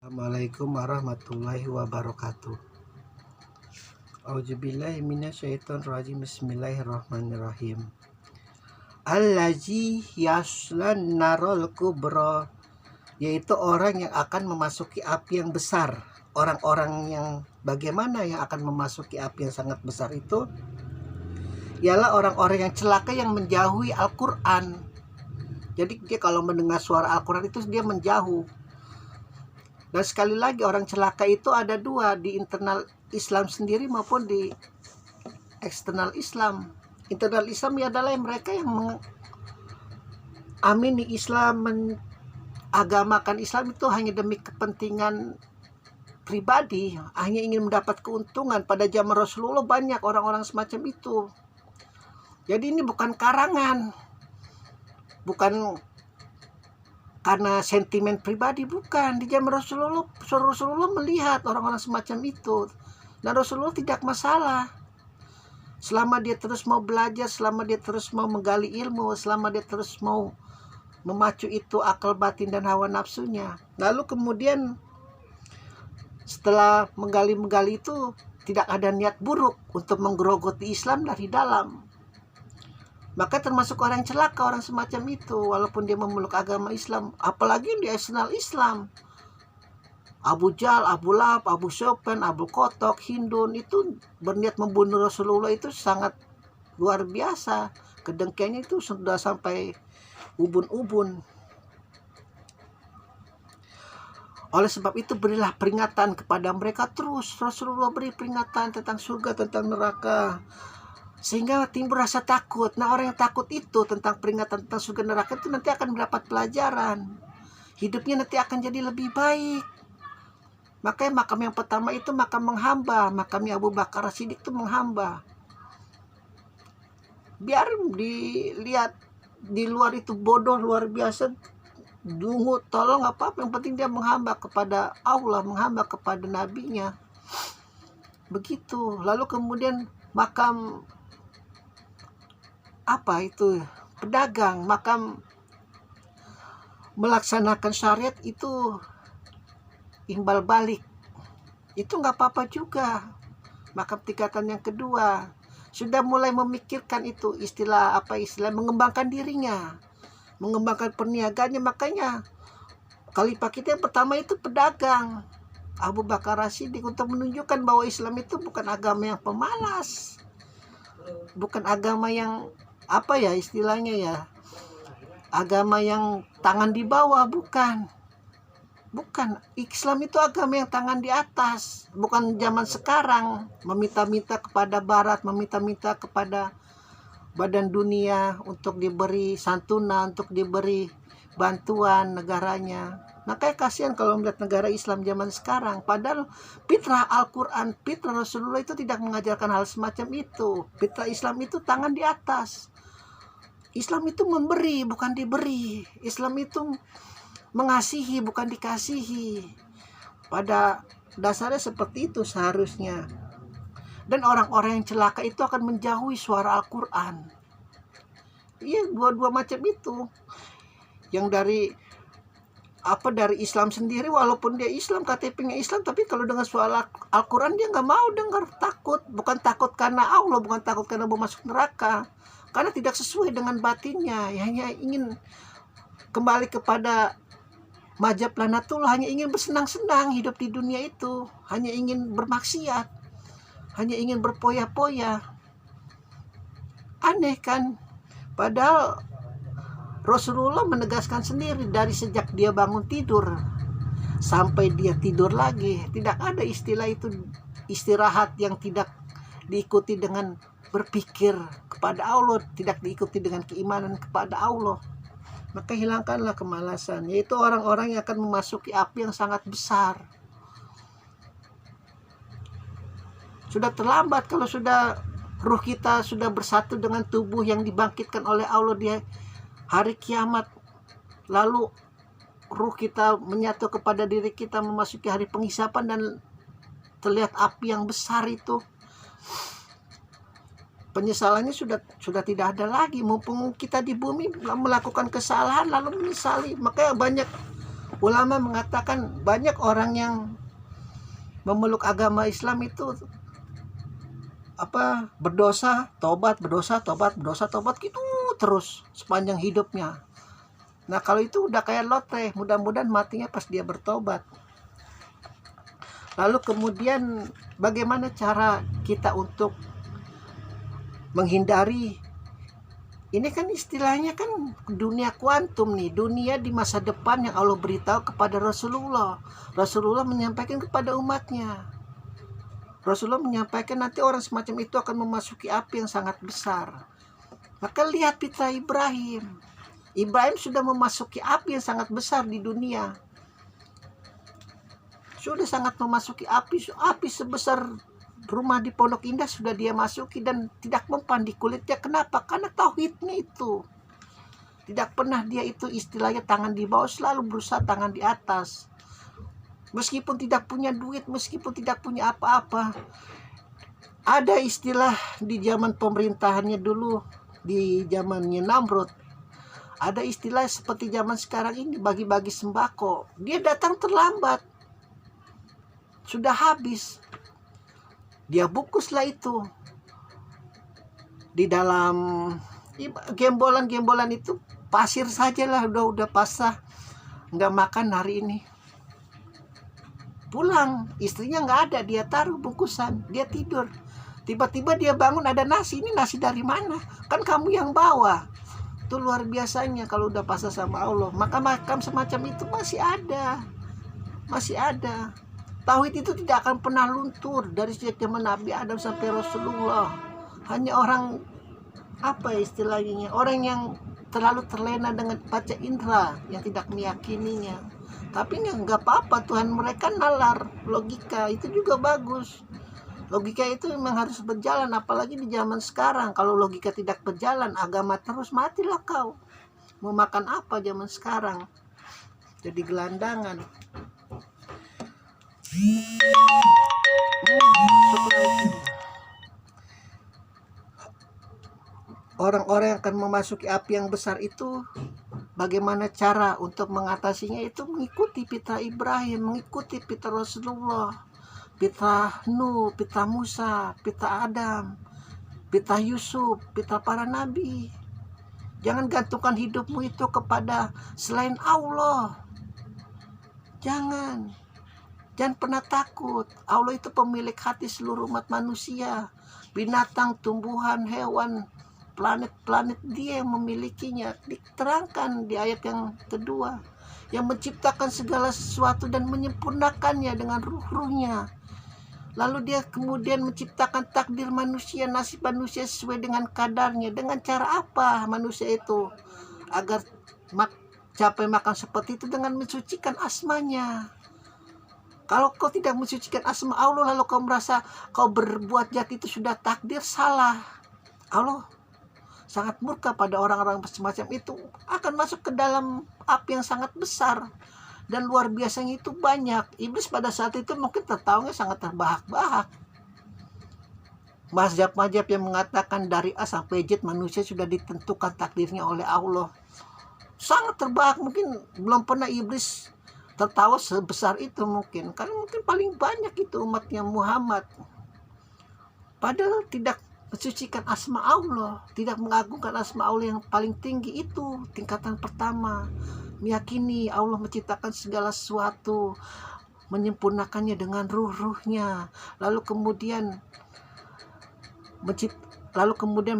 Assalamualaikum warahmatullahi wabarakatuh. Auzubillahi minasyaitonirrajim. Bismillahirrahmanirrahim. Allazi yaslan narol kubro, yaitu orang yang akan memasuki api yang besar. Orang-orang yang bagaimana yang akan memasuki api yang sangat besar itu ialah orang-orang yang celaka yang menjauhi Al-Quran. Jadi dia kalau mendengar suara Al-Quran itu dia menjauh. Dan sekali lagi orang celaka itu ada dua, di internal Islam sendiri maupun di eksternal Islam. Internal Islam adalah mereka yang mengamini Islam, menagamakan Islam itu hanya demi kepentingan pribadi, hanya ingin mendapat keuntungan. Pada zaman Rasulullah banyak orang-orang semacam itu. Jadi ini bukan karangan, bukan karena sentimen pribadi, bukan. Di zaman Rasulullah melihat orang-orang semacam itu, dan Rasulullah tidak masalah selama dia terus mau belajar, selama dia terus mau menggali ilmu, selama dia terus mau memacu itu akal batin dan hawa nafsunya. Lalu kemudian setelah menggali itu tidak ada niat buruk untuk menggerogoti Islam dari dalam. Maka termasuk orang celaka, orang semacam itu, walaupun dia memeluk agama Islam, apalagi di eksternal Islam. Abu Jahal, Abu Lahab, Abu Sufyan, Abu Kotok, Hindun itu berniat membunuh Rasulullah itu sangat luar biasa. Kedengkiannya itu sudah sampai ubun-ubun. Oleh sebab itu berilah peringatan kepada mereka terus. Rasulullah beri peringatan tentang surga, tentang neraka, sehingga timbul rasa takut. Nah, orang yang takut itu tentang peringatan tentang surga neraka itu nanti akan mendapat pelajaran. Hidupnya nanti akan jadi lebih baik. Makanya makam yang pertama itu makam menghamba. Makamnya Abu Bakar As-Siddiq itu menghamba. Biar dilihat di luar itu bodoh luar biasa, dungu, tolong apa-apa, yang penting dia menghamba kepada Allah, menghamba kepada nabinya. Begitu. Lalu kemudian makam apa itu, pedagang, makam melaksanakan syariat itu imbal balik, itu nggak apa-apa juga. Makam tingkatan yang kedua sudah mulai memikirkan itu, istilah mengembangkan dirinya, mengembangkan perniagaannya. Makanya khalifah kita yang pertama itu pedagang, Abu Bakar As-Siddiq, untuk menunjukkan bahwa Islam itu bukan agama yang pemalas, bukan agama yang istilahnya agama yang tangan di bawah, bukan. Islam itu agama yang tangan di atas, bukan zaman sekarang meminta-minta kepada barat, meminta-minta kepada badan dunia untuk diberi santunan, untuk diberi bantuan negaranya. Makanya kasihan kalau melihat negara Islam zaman sekarang, padahal fitrah Al-Quran, fitrah Rasulullah itu tidak mengajarkan hal semacam itu. Fitrah Islam itu tangan di atas. Islam itu memberi, bukan diberi. Islam itu mengasihi, bukan dikasihi. Pada dasarnya seperti itu seharusnya. Dan orang-orang yang celaka itu akan menjauhi suara Al-Quran. Iya, dua-dua macam itu. Yang dari Islam sendiri, walaupun dia Islam, KTP-nya Islam, tapi kalau dengan suara Al-Quran dia nggak mau dengar, takut. Bukan takut karena Allah, bukan takut karena mau masuk neraka, karena tidak sesuai dengan batinnya. Hanya ingin kembali kepada majab lanatullah, hanya ingin bersenang-senang hidup di dunia itu, hanya ingin bermaksiat, hanya ingin berpoya-poya. Aneh kan? Padahal Rasulullah menegaskan sendiri, dari sejak dia bangun tidur sampai dia tidur lagi, tidak ada istilah itu istirahat yang tidak diikuti dengan berpikir kepada Allah, tidak diikuti dengan keimanan kepada Allah. Maka hilangkanlah kemalasan, yaitu orang-orang yang akan memasuki api yang sangat besar. Sudah terlambat kalau sudah ruh kita sudah bersatu dengan tubuh yang dibangkitkan oleh Allah di hari kiamat, lalu ruh kita menyatu kepada diri kita memasuki hari penghisapan, dan terlihat api yang besar itu. Penyesalannya sudah tidak ada lagi. Mumpung kita di bumi melakukan kesalahan lalu menyesali. Makanya banyak ulama mengatakan banyak orang yang memeluk agama Islam itu berdosa tobat gitu terus sepanjang hidupnya. Nah kalau itu udah kayak lotre, mudah-mudahan matinya pas dia bertobat. Lalu kemudian bagaimana cara kita untuk menghindari ini? Kan istilahnya kan dunia kuantum nih, dunia di masa depan yang Allah beritahu kepada Rasulullah. Rasulullah menyampaikan kepada umatnya. Rasulullah menyampaikan nanti orang semacam itu akan memasuki api yang sangat besar. Maka lihat fitrah Ibrahim. Ibrahim sudah memasuki api yang sangat besar di dunia. Sudah sangat memasuki api sebesar rumah di Pondok Indah sudah dia masuki dan tidak mempan di kulitnya. Kenapa? Karena tauhidnya itu. Tidak pernah dia itu istilahnya tangan di bawah, selalu berusaha tangan di atas. Meskipun tidak punya duit, meskipun tidak punya apa-apa. Ada istilah di zaman pemerintahannya dulu, di zamannya Namrud. Ada istilah seperti zaman sekarang ini, bagi-bagi sembako. Dia datang terlambat. Sudah habis. Dia bungkuslah itu. Di dalam gembolan-gembolan itu pasir sajalah, udah pasrah. Nggak makan hari ini. Pulang, istrinya nggak ada, dia taruh bungkusan, dia tidur. Tiba-tiba dia bangun, ada nasi. Ini nasi dari mana? Kan kamu yang bawa. Itu luar biasanya kalau udah pasrah sama Allah. Maka makam semacam itu masih ada. Masih ada. Tauhid itu tidak akan pernah luntur dari sejak zaman Nabi Adam sampai Rasulullah. Hanya orang istilahnya, orang yang terlalu terlena dengan panca indera yang tidak meyakininya. Tapi nggak apa-apa, Tuhan mereka nalar. Logika itu juga bagus. Logika itu memang harus berjalan, apalagi di zaman sekarang. Kalau logika tidak berjalan, agama terus, matilah kau. Mau makan apa zaman sekarang? Jadi gelandangan. Orang-orang yang akan memasuki api yang besar itu, bagaimana cara untuk mengatasinya? Itu mengikuti fitrah Ibrahim, mengikuti fitrah Rasulullah, fitrah Nuh, fitrah Musa, fitrah Adam, fitrah Yusuf, fitrah para nabi. Jangan gantungkan hidupmu itu kepada selain Allah. Jangan pernah takut. Allah itu pemilik hati seluruh umat manusia. Binatang, tumbuhan, hewan, planet-planet, dia yang memilikinya. Diterangkan di ayat yang kedua. Yang menciptakan segala sesuatu dan menyempurnakannya dengan ruh-ruhnya. Lalu dia kemudian menciptakan takdir manusia, nasib manusia sesuai dengan kadarnya. Dengan cara apa manusia itu? Agar capai makan seperti itu dengan mensucikan asmanya. Kalau kau tidak mensucikan asma Allah, lalu kau merasa kau berbuat jahat, itu sudah takdir, salah. Allah sangat murka pada orang-orang semacam itu, akan masuk ke dalam api yang sangat besar. Dan luar biasanya itu banyak. Iblis pada saat itu mungkin tertawanya sangat terbahak-bahak. Mazhab-mazhab yang mengatakan dari A sampai Z manusia sudah ditentukan takdirnya oleh Allah, sangat terbahak. Mungkin belum pernah iblis tertawa sebesar itu mungkin, karena mungkin paling banyak itu umatnya Muhammad. Padahal tidak mensucikan asma Allah, tidak mengagungkan asma Allah yang paling tinggi. Itu tingkatan pertama, meyakini Allah menciptakan segala sesuatu, menyempurnakannya dengan ruh-ruhnya, lalu kemudian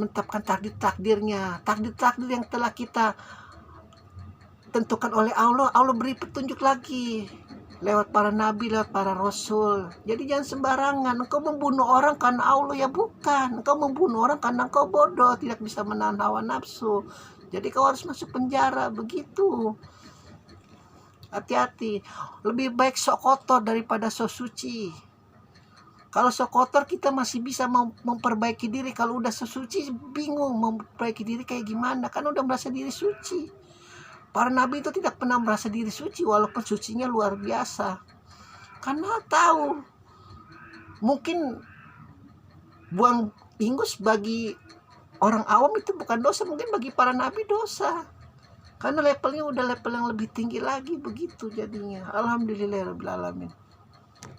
menetapkan takdir-takdirnya, takdir-takdir yang telah kita tentukan oleh Allah. Allah beri petunjuk lagi lewat para nabi, lewat para rasul. Jadi jangan sembarangan. Engkau membunuh orang karena Allah, ya bukan. Engkau membunuh orang karena engkau bodoh, tidak bisa menahan hawa nafsu. Jadi kau harus masuk penjara. Begitu. Hati-hati. Lebih baik sok kotor daripada sok suci. Kalau sok kotor kita masih bisa memperbaiki diri. Kalau udah sok suci bingung memperbaiki diri kayak gimana, kan udah merasa diri suci. Para nabi itu tidak pernah merasa diri suci, walaupun sucinya luar biasa. Karena tahu, mungkin buang ingus bagi orang awam itu bukan dosa, mungkin bagi para nabi dosa. Karena levelnya udah level yang lebih tinggi lagi begitu jadinya. Alhamdulillahirabbil alamin.